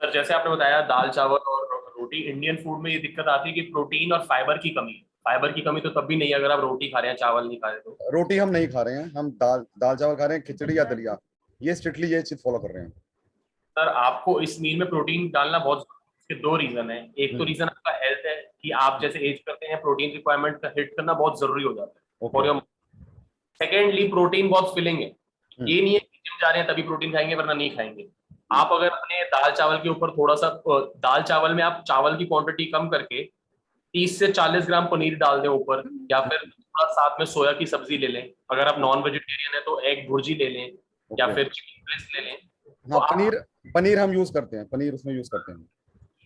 Sir जैसे आपने बताया दाल चावल और रोटी, इंडियन फूड में ये दिक्कत आती है कि प्रोटीन और फाइबर की कमी। फाइबर की कमी तो तब भी नहीं है अगर आप रोटी खा रहे हैं, चावल नहीं खा रहे तो। रोटी हम नहीं खा रहे हैं, हम दाल चावल खा रहे हैं, खिचड़ी या दलिया, ये स्ट्रिक्टली ये चीज फॉलो कर रहे हैं। सर आपको इस मील में प्रोटीन डालना बहुत, इसके दो रीजन है। एक तो रीजन आपका हेल्थ है कि आप जैसे एज करते हैं प्रोटीन रिक्वायरमेंट का हिट करना बहुत जरूरी हो जाता है। और सेकेंडली प्रोटीन बहुत फिलिंग है, ये नहीं है कि जिम जा रहे हैं तभी प्रोटीन खाएंगे वरना नहीं खाएंगे। आप अगर अपने दाल चावल के ऊपर थोड़ा सा, दाल चावल में आप चावल की क्वांटिटी कम करके 30 से 40 ग्राम पनीर डाल दें ऊपर, या फिर थोड़ा साथ में सोया की सब्जी ले लें। अगर आप नॉन वेजिटेरियन है तो एग भुर्जी ले लें या फिर चिकन ब्रेस्ट ले लें। हाँ, पनीर हम यूज करते हैं, पनीर उसमें यूज करते हैं।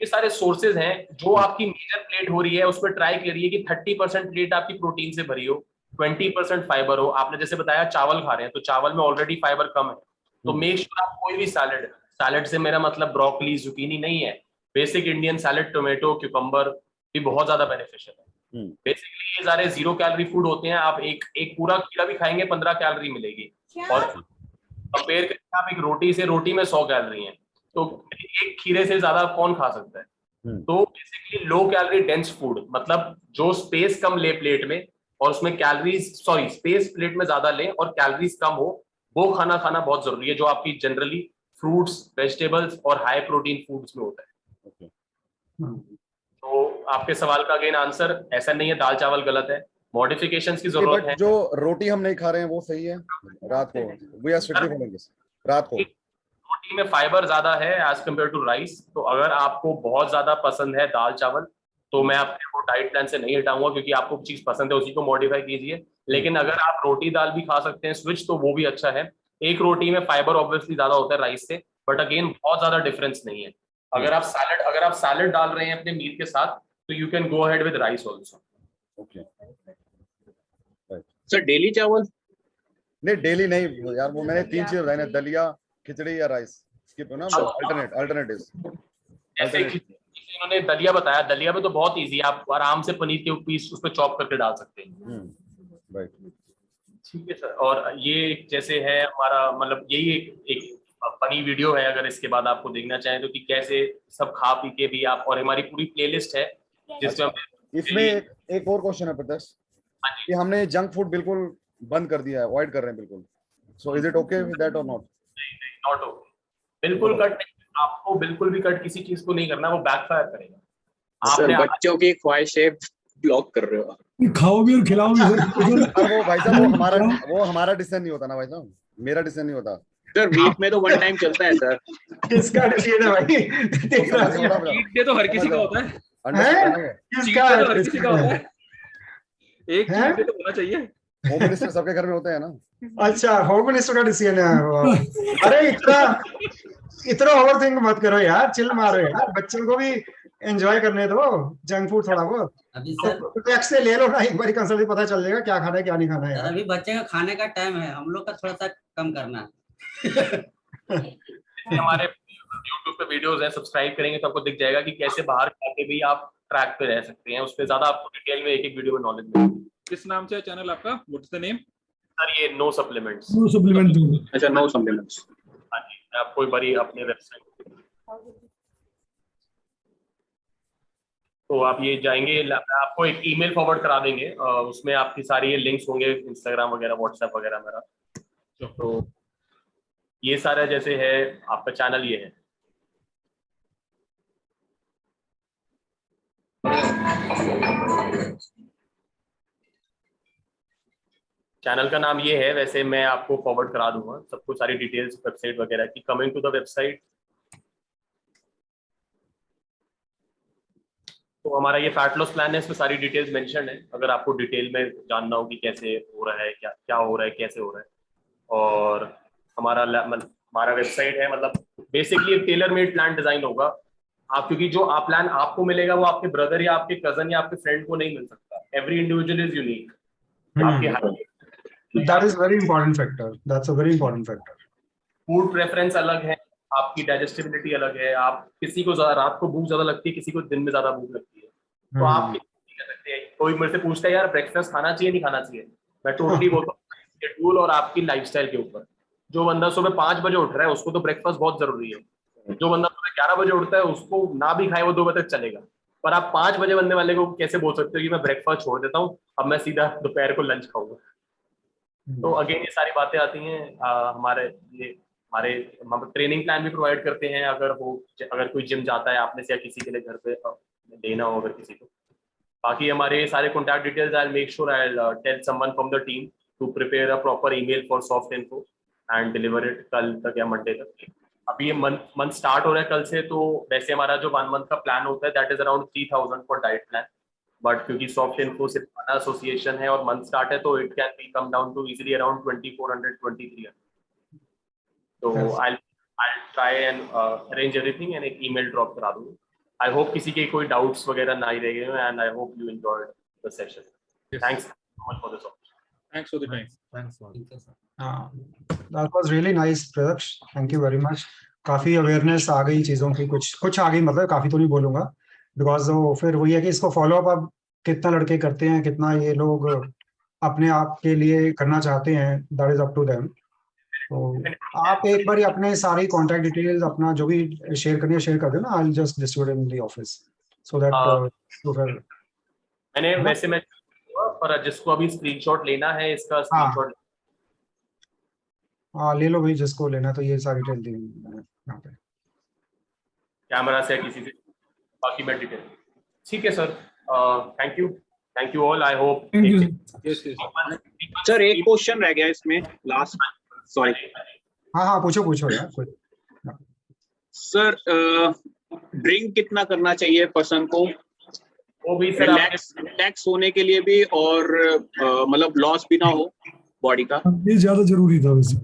ये सारे सोर्सेज हैं। जो आपकी मेजर प्लेट हो रही है उसमें ट्राई करिए कि 30% प्लेट आपकी प्रोटीन से भरी हो, 20% फाइबर हो। आपने जैसे बताया चावल खा रहे हैं तो चावल में ऑलरेडी फाइबर कम है, तो मेक श्योर आप कोई भी सैलेड से मेरा मतलब ब्रोकली, जुकीनी नहीं है, basic Indian salad, tomato, cucumber भी बहुत ज्यादा बेनिफिशियल है। बेसिकली ये सारे 0 कैलोरी फूड होते हैं। आप एक पूरा खीरा भी खाएंगे 15 कैलोरी मिलेगी, और कंपेयर करके आप एक रोटी से, रोटी में 100 कैलोरी है, तो एक खीरे से ज्यादा कौन खा सकता है। तो basically low calorie dense food, मतलब जो स्पेस कम ले प्लेट में और उसमें कैलोरीज, स्पेस प्लेट में ज्यादा ले और कैलोरीज कम हो, वो खाना बहुत जरूरी है, जो आपकी जनरली फ्रूट्स, वेजिटेबल्स और हाई प्रोटीन फूड्स में होता है। तो आपके सवाल का अगेन आंसर ऐसा नहीं है दाल चावल गलत है, मॉडिफिकेशंस की जरूरत है। जो रोटी हम नहीं खा रहे हैं वो सही है रात को, we are strictly following this. रात को रोटी में फाइबर ज्यादा है एज कम्पेयर टू राइस, तो अगर आपको बहुत ज्यादा पसंद है दाल चावल तो मैं आपके वो डाइट प्लान से नहीं हटाऊंगा, क्योंकि आपको चीज पसंद है उसी को मॉडिफाई कीजिए। लेकिन अगर आप रोटी दाल भी खा सकते हैं स्विच, तो वो भी अच्छा है। एक रोटी में फाइबर ऑब्वियसली ज्यादा होता है राइस से, बट अगेन बहुत ज्यादा डिफरेंस नहीं है। अगर आप सैलेड डाल रहे हैं अपने मील के साथ तो you can go ahead with rice also. Okay sir daily चावल नहीं, डेली नहीं यार, वो मैंने 3 चीज बताई ना, दलिया, खिचड़ी या राइस, स्किप ना, अल्टरनेटिव्स। जैसे इन्होंने दलिया बताया, दलिया में तो बहुत इजी है, आप आराम से पनीर के पीस उस पर चॉप करके डाल सकते हैं। राइट, ठीक है सर। और ये जैसे है हमारा, मतलब यही एक फनी वीडियो है, अगर इसके बाद आपको देखना चाहें तो, कि कैसे सब खा पी के भी आप, और हमारी पूरी प्लेलिस्ट है जिसमें इसमें एक और क्वेश्चन है प्रत्यक्ष, कि हमने जंक फूड बिल्कुल बंद कर दिया है, अवॉइड कर रहे हैं बिल्कुल, so is it okay with that और नॉट? नॉट ओके, बिल्कुल कट नहीं, आपको बिल्कुल भी कट किसी चीज को नहीं करना, वो बैकफायर करेगा। सर बच्चों की ख्वाहिशें ब्लॉक कर रहे हो, खाओगे और खिलाओगे सर। वो भाई साहब वो हमारा डिसीजन नहीं होता ना भाई साहब, मेरा डिसीजन नहीं होता सर। वीक में तो 1 टाइम चलता है सर, किसका डिसीजन है भाई? चीट डे तो हर किसी का होता है, किसका हर किसी का होता है, एक चीट डे तो होना चाहिए। होम मिनिस्टर सबके घर में होते हैं ना। अच्छा, होम मिनिस्टर का डिसीजन है। अरे इतना ओवर थिंक मत करो यार, चिल मारो यार, बच्चों को भी एंजॉय करने दो जंक फूड थोड़ा बहुत। अभी सर तो एक्स से ले लो ना, एक बार कंसल्ट पता चल जाएगा क्या खाना है क्या नहीं खाना है। अभी बच्चे का खाने का टाइम है, हम लोग का थोड़ा सा कम करना है। हमारे YouTube पे वीडियोस हैं, सब्सक्राइब करेंगे तो आपको दिख जाएगा कि कैसे बाहर खा के भी आप ट्रैक पे रह सकते हैं। उस पे ज्यादा आपको डिटेल में एक वीडियो में नॉलेज मिलेगी। किस नाम से है चैनल आपका? What's the name? सर ये नो सप्लीमेंट्स। अच्छा, नो सप्लीमेंट्स। हाँ जी, आपको एक बारी अपने वेबसाइट, तो आप ये जाएंगे, आपको एक ईमेल फॉरवर्ड करा देंगे, उसमें आपकी सारी ये लिंक्स होंगे, इंस्टाग्राम वगैरह, व्हाट्सएप वगैरह मेरा। तो ये सारा जैसे है आपका चैनल, ये है चैनल का नाम ये है। वैसे मैं आपको फॉरवर्ड करा दूंगा सब कुछ, सारी डिटेल्स वेबसाइट वगैरह की। कमिंग टू द वेबसाइट, तो हमारा ये फैट लॉस प्लान है, इसमें सारी डिटेल्स मेंशन है। अगर आपको डिटेल में जानना हो कि कैसे हो रहा है, क्या हो रहा है, कैसे हो रहा है, और हमारा वेबसाइट है, मतलब बेसिकली एक टेलर मेड प्लान डिजाइन होगा। आप, क्योंकि जो आप प्लान आपको मिलेगा वो आपके ब्रदर या आपके कजन या आपके फ्रेंड को नहीं मिल सकता, every individual is unique. आपकी height, That is very important factor. That's a very important factor. Food preference अलग है, आपकी डाइजेस्टिबिलिटी अलग है, आप किसी को रात को भूख ज्यादा लगती है, किसी को दिन में ज्यादा भूख लगती है, तो आप नहीं कर सकते हैं। कोई मेरे से पूछता है यार ब्रेकफास्ट खाना चाहिए नहीं खाना चाहिए, मैं टोटली बोलता हूँ शेड्यूल और आपकी लाइफस्टाइल के ऊपर। जो बंदा सुबह 5 बजे उठ रहा है उसको तो ब्रेकफास्ट बहुत जरूरी है, जो बंदा सुबह 11 बजे उठता है उसको ना भी खाए वो 2 बजे तक चलेगा, पर आप 5 बजे बनने वाले को कैसे बोल सकते हो कि मैं ब्रेकफास्ट छोड़ देता हूँ, अब मैं सीधा दोपहर को लंच खाऊंगा। तो अगेन ये सारी बातें आती हैं। हमारे ट्रेनिंग प्लान भी प्रोवाइड करते हैं, अगर कोई जिम जाता है आपने से या किसी के लिए घर पे देना हो अगर किसी को। बाकी हमारे सारे contact details I make sure I tell someone from the team to prepare a proper email for soft info and deliver it कल तक या मंडे तक। अभी ये मंथ स्टार्ट हो रहा है कल से, तो वैसे हमारा जो 1 मंथ का प्लान होता है that is around 3000 for diet plan, but क्योंकि सॉफ्ट इन्फो सिर्फ खाना एसोसिएशन है और मंथ स्टार्ट है तो it can be come down to easily around 2400 2300। तो I'll try and arrange everything and एक email drop करा दूँगा। I hope किसी के कोई doubts वगैरह ना ही रह गए हैं and I hope you enjoyed the session. Yes. Thanks so much for this opportunity. Thanks for the time. Thanks a lot. That was really nice, Pradaksh. Thank you very much. काफी अवेयरनेस आ गई चीजों की, कुछ आ गई, मतलब काफी तो नहीं बोलूंगा, बिकॉज वो फिर वही है कि इसको फॉलो अप अब कितना लड़के करते हैं, कितना ये लोग अपने आप के लिए करना चाहते हैं, that is up to them. तो आप एक बार अपने सारी कॉन्टैक्ट डिटेल्स अपना जो भी शेयर करनी है शेयर कर दो ना, I will just distribute in the office so that तो फिर मैंने वैसे मैं पर जिसको अभी स्क्रीनशॉट लेना है इसका स्क्रीनशॉट ले लो भाई, जिसको लेना तो ये सारी डिटेल दी मैंने यहाँ पे कैमरा से किसी से, बाकी मैं डिटेल। ठीक है sir, thank you all. I hope Yes, yes. Sir एक क्वेश्चन रह गया इसमें लास्ट, सॉरी। हाँ पूछो यार कोई। सर ड्रिंक कितना करना चाहिए पर्सन को, वो भी सर रिलैक्स होने के लिए भी और मतलब लॉस भी ना हो बॉडी का? ये ज्यादा जरूरी था वैसे।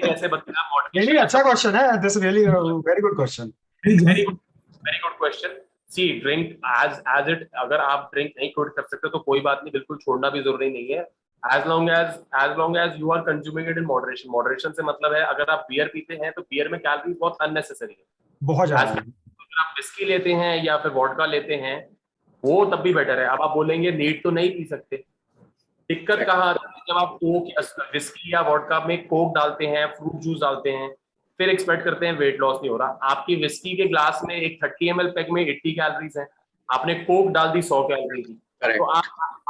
जैसे बताया really अच्छा क्वेश्चन है, this really very good question, very good question. See drink as it, अगर आप ड्रिंक नहीं छोड़ कर सकते तो कोई बात नहीं, बिल्कुल छोड़ना भी जरूरी नहीं है, as long as you are consuming it in moderation। moderation से मतलब है अगर आप बियर पीते हैं तो बियर में कैलोरीज बहुत अननेसेसरी है, बहुत ज्यादा। अगर आप विस्की लेते हैं या फिर वोडका लेते हैं वो तब भी बेटर है। अब आप बोलेंगे नीट तो नहीं पी सकते, दिक्कत कहाँ आती है जब आप कोक विस्की या वोडका में कोक डालते हैं, फ्रूट जूस डालते हैं, फिर एक्सपेक्ट करते हैं वेट लॉस नहीं हो रहा। आपकी विस्की के ग्लास में एक 30 ml पैक में 80 कैलोरीज है, आपने कोक डाल दी 100 कैलोरी की, तो आप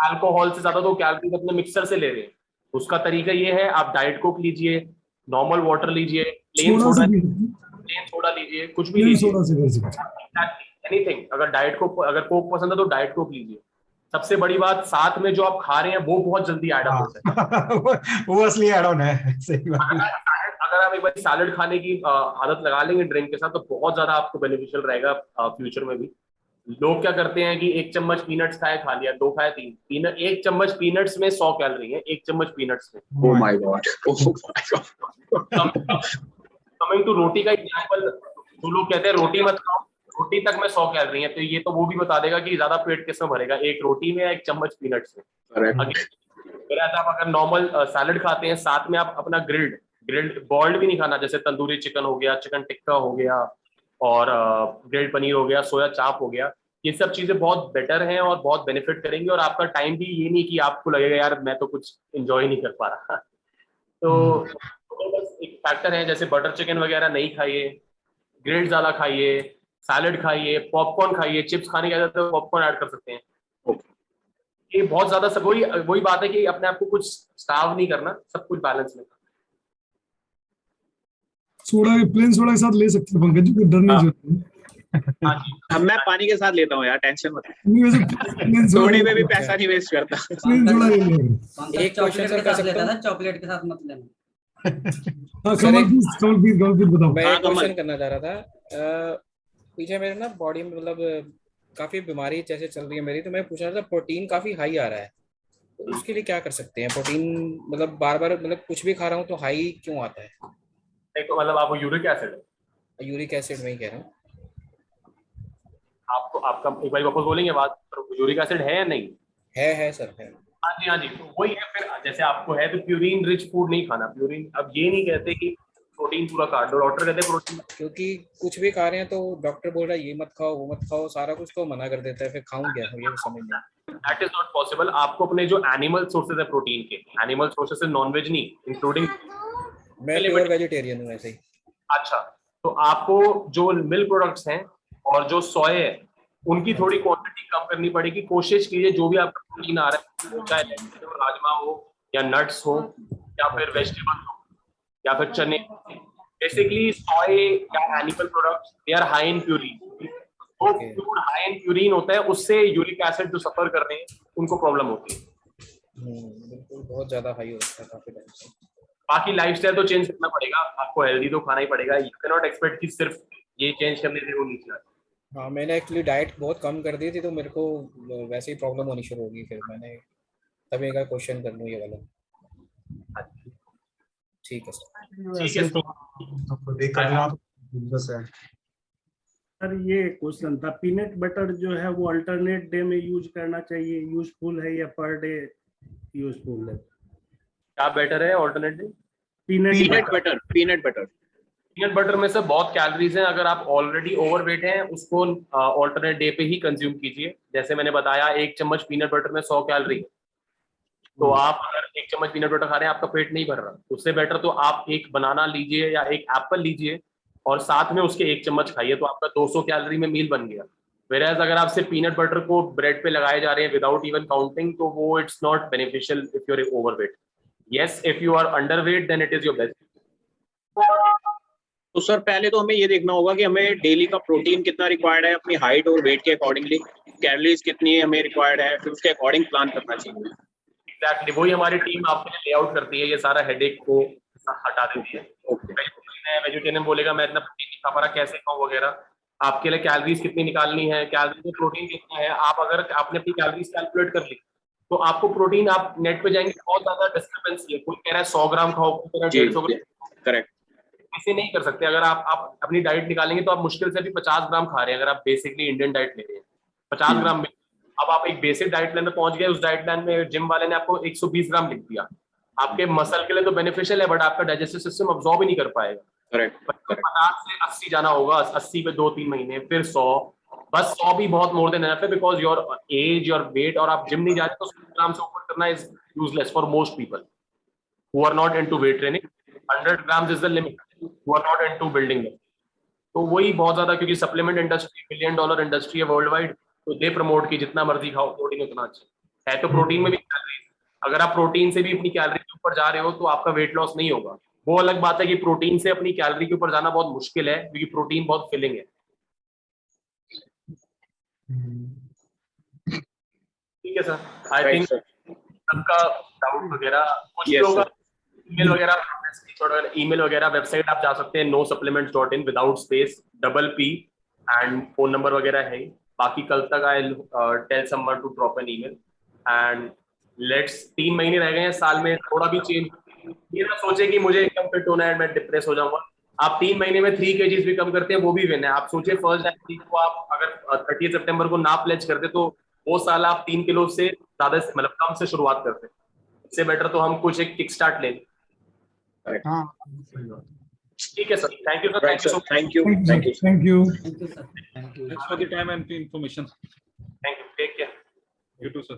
अल्कोहल से ज्यादा तो कैलोरीज अपने मिक्सर से ले रहे हैं। उसका तरीका ये है, आप डाइट कोक लीजिए, नॉर्मल वाटर लीजिए, प्लेन सोडा लीजिए, कुछ भी लीजिए, एनीथिंग। अगर कोक पसंद है तो डाइट कोक लीजिए। सबसे बड़ी बात, साथ में जो आप खा रहे हैं वो बहुत जल्दी ऐड अप होता है। वो असली ऐड ऑन है, सही बात। अगर आप एक बार सैलड खाने की आदत लगा लेंगे ड्रिंक के साथ तो बहुत ज्यादा आपको बेनिफिशियल रहेगा फ्यूचर में भी। लोग क्या करते हैं कि 1 चम्मच पीनट्स खाए, खा लिया, 2 खाए 3, 1 चम्मच पीनट्स में 100 कैलोरी है, 1 चम्मच पीनट्स में। Oh my God. Coming to रोटी का एग्जांपल, जो लोग कहते हैं रोटी मत खाओ, रोटी तक में 100 कैलोरी है, तो ये तो वो भी बता देगा कि ज्यादा पेट किसमें भरेगा, एक रोटी में या 1 चम्मच पीनट्स में। अगर आप नॉर्मल सैलड खाते हैं, साथ में आप अपना ग्रिल्ड बॉइल्ड भी नहीं खाना, जैसे तंदूरी चिकन हो गया, चिकन टिक्का हो गया और ग्रिल्ड पनीर हो गया, सोया चाप हो गया, ये सब चीजें बहुत बेटर हैं और बहुत बेनिफिट करेंगी। और आपका टाइम भी ये नहीं कि आपको लगेगा यार मैं तो कुछ एंजॉय नहीं कर पा रहा। तो बस एक फैक्टर है, जैसे बटर चिकन वगैरह नहीं खाइए, ग्रिल्ड ज्यादा खाइए, सैलड खाइए, पॉपकॉर्न खाइए, चिप्स खाने की आदत है पॉपकॉर्न ऐड कर सकते हैं। ये बहुत ज्यादा सब वही बात है कि अपने आप को कुछ स्टार्व नहीं करना, सब कुछ बैलेंस में। सोडा प्लेन सोडा के साथ ले सकते हैं पंकज जी, कोई डर नहीं चाहिए। मैं पानी के साथ लेता हूँ यार, टेंशन मत। प्लेन सोडे में भी पैसा नहीं वेस्ट करता। प्लेन सोडा ले लेंगे। एक क्वेश्चन सर कर सकता है, चॉकलेट के साथ मत लेना। हाँ कमल बताओ। मैं एक क्वेश्चन करना चाह रहा था, पीछे मेरे ना बॉडी में मतलब काफी बीमारी जैसे चल रही है मेरी, तो मैं पूछ रहा था प्रोटीन काफी हाई आ रहा है, तो उसके लिए क्या कर सकते हैं? प्रोटीन मतलब बार बार मतलब कुछ भी खा रहा हूँ तो हाई क्यों आता है? तो मतलब आपको यूरिक एसिड में ही कह रहा हूँ। आपको आपको आपका एक बार वापस बोलेंगे बात, यूरिक एसिड है या नहीं? है सर, है। हाँ जी, तो वही है। फिर जैसे आपको है तो प्यूरिन रिच फूड नहीं खाना। प्यूरिन, अब ये नहीं कहते कि प्रोटीन पूरा काट दो, डॉक्टर कहते हैं प्रोटीन, क्योंकि कुछ भी खा रहे हैं तो डॉक्टर बोल रहा है ये मत खाओ, वो मत खाओ, सारा कुछ तो मना कर देता है, फिर खाऊं क्या? ये समझ नहीं। That is not possible. आपको अपने जो एनिमल सोर्सेज है प्रोटीन के, एनिमल सोर्सेज है, नॉन वेज नहीं, इंक्लूडिंग मैं प्योर वेजिटेरियन हूँ ऐसे ही। अच्छा, तो आपको जो मिल्क प्रोडक्ट्स हैं और जो सोय है उनकी थोड़ी क्वांटिटी कम करनी पड़ेगी। कोशिश कीजिए जो भी आपका प्रोटीन आ रहा है, चाहे राजमा हो या नट्स हो या फिर वेजिटेबल हो या फिर चने, बेसिकली सोय या animal products, they are high in purine. वो फूड हाई इन प्यूरिन होता है, उससे यूरिक एसिड जो सफर कर रहे हैं उनको प्रॉब्लम होती है। बिल्कुल, बहुत ज्यादा हाई होता है काफी टाइम से। बाकी लाइफस्टाइल तो चेंज करना पड़ेगा, आपको हेल्दी तो खाना ही पड़ेगा। यू कैन नॉट एक्सपेक्ट कि सिर्फ ये चेंज करने से वो नीचे आए। हाँ, मैंने एक्चुअली डाइट बहुत कम कर दी थी, तो मेरे को वैसे ही प्रॉब्लम होनी शुरू होगी। फिर मैंने तभी का क्वेश्चन कर लूँ ये वाला। ठीक है सर। ऐसे ही तो आपको देख करना बस है। सर ये क्वेश्चन था, पीनट बटर जो है वो अल्टरनेट डे में यूज करना चाहिए, यूजफुल है या पर डे यूजफुल है? क्या बेटर है alternative? Peanut butter peanut butter में से बहुत कैलोरीज हैं। अगर आप ऑलरेडी ओवरवेट हैं उसको ऑल्टरनेट डे पे ही कंज्यूम कीजिए। जैसे मैंने बताया, 1 चम्मच पीनट बटर में 100 कैलोरी है, तो आप अगर 1 चम्मच पीनट बटर खा रहे हैं, आपका पेट नहीं भर रहा, उससे बेटर तो आप एक बनाना लीजिए या एक एप्पल लीजिए और साथ में उसके 1 चम्मच खाइए, तो आपका 200 कैलोरी में मील बन गया। वेराज अगर आप सिर्फ पीनट बटर को ब्रेड पे लगाए जा रहे हैं विदाउट इवन काउंटिंग, तो वो it's not beneficial if you are overweight. Yes, if you are underweight then it is your best. तो सर पहले तो हमें ये देखना होगा कि हमें डेली का प्रोटीन कितना रिक्वायर्ड है, अपनी हाइट और वेट के अकॉर्डिंगली कैलोरीज कितनी है हमें रिक्वायर्ड है, फिर उसके अकॉर्डिंग प्लान करना चाहिए। एग्जैक्टली, वही हमारी टीम आपके लिए लेआउट करती है, ये सारा हेडेक को हटा देती है। वेजिटेरियन बोलेगा मैं इतना प्रोटीन नहीं खा पा रहा, कैसे खाऊं वगैरह। आपके लिए कैलोरीज कितनी निकालनी है, कैलोरीज में प्रोटीन कितना है, आप अगर आपने अपनी कैलोरीज कैलकुलेट कर ली तो आपको प्रोटीन, आप नेट पे जाएंगे बहुत ज्यादा डिस्क्रिपेंसी है। कोई कह रहा है 100 ग्राम खाओ, कोई कह रहा है 150 ग्राम। करेक्ट, ऐसे नहीं कर सकते। अगर आप अपनी डाइट निकालेंगे तो आप मुश्किल से भी 50 ग्राम खा रहे हैं। अगर आप बेसिकली इंडियन डाइट ले रहे हैं 50 ग्राम में, अब आप एक बेसिक डाइट प्लान में पहुंच गए, उस डाइट प्लान में जिम वाले ने आपको 120 ग्राम लिख दिया, आपके मसल के लिए तो बेनिफिशियल है बट आपका डाइजेस्टिव सिस्टम अब्सॉर्ब ही नहीं कर पाएगा। करेक्ट, 50 से 80 जाना होगा, 80 पे 2-3 महीने, फिर 100, बस 100 भी बहुत मोर देन एनफ है because your age, your weight, और आप जिम नहीं जा रहे तो 100 ग्राम से ऊपर करना is useless for most people who are not into weight training. 100 grams is the limit who are not into building. तो वही बहुत ज्यादा, क्योंकि सप्लीमेंट इंडस्ट्री $1 बिलियन इंडस्ट्री है वर्ल्ड वाइड, तो दे प्रमोट की जितना मर्जी खाओ प्रोटीन उतना अच्छा है। तो प्रोटीन में भी कैलोरीज, अगर आप प्रोटीन से भी अपनी कैलोरी के ऊपर जा रहे हो तो आपका वेट लॉस नहीं होगा। वो अलग बात है कि प्रोटीन से अपनी कैलोरी के ऊपर जाना बहुत मुश्किल है क्योंकि प्रोटीन बहुत फिलिंग है। ठीक है सर, आई थिंक सबका डाउट वगैरह कुछ लोग ईमेल वगैरह वेबसाइट आप जा सकते हैं nosupplements.in without space $P and phone number वगैरह है। बाकी कल तक I tell someone to drop an email and let's 3 महीने रह गए हैं साल में, थोड़ा भी चेंज। ये ना सोचे कि मुझे एकदम फिट होना है, मैं डिप्रेस हो जाऊंगा। आप 3 महीने में 3 kgs भी कम करते हैं वो भी विन है। आप सोचिए 1 जनवरी को आप अगर 30 सितंबर को ना प्लेज करते तो वो साल आप 3 किलो से ज्यादा मतलब कम से शुरुआत करते। इससे बेटर तो हम कुछ एक किक स्टार्ट लें। ठीक है sir, thank you sir, thank you Thanks for the time and the information. Thank you, take care. You too, sir.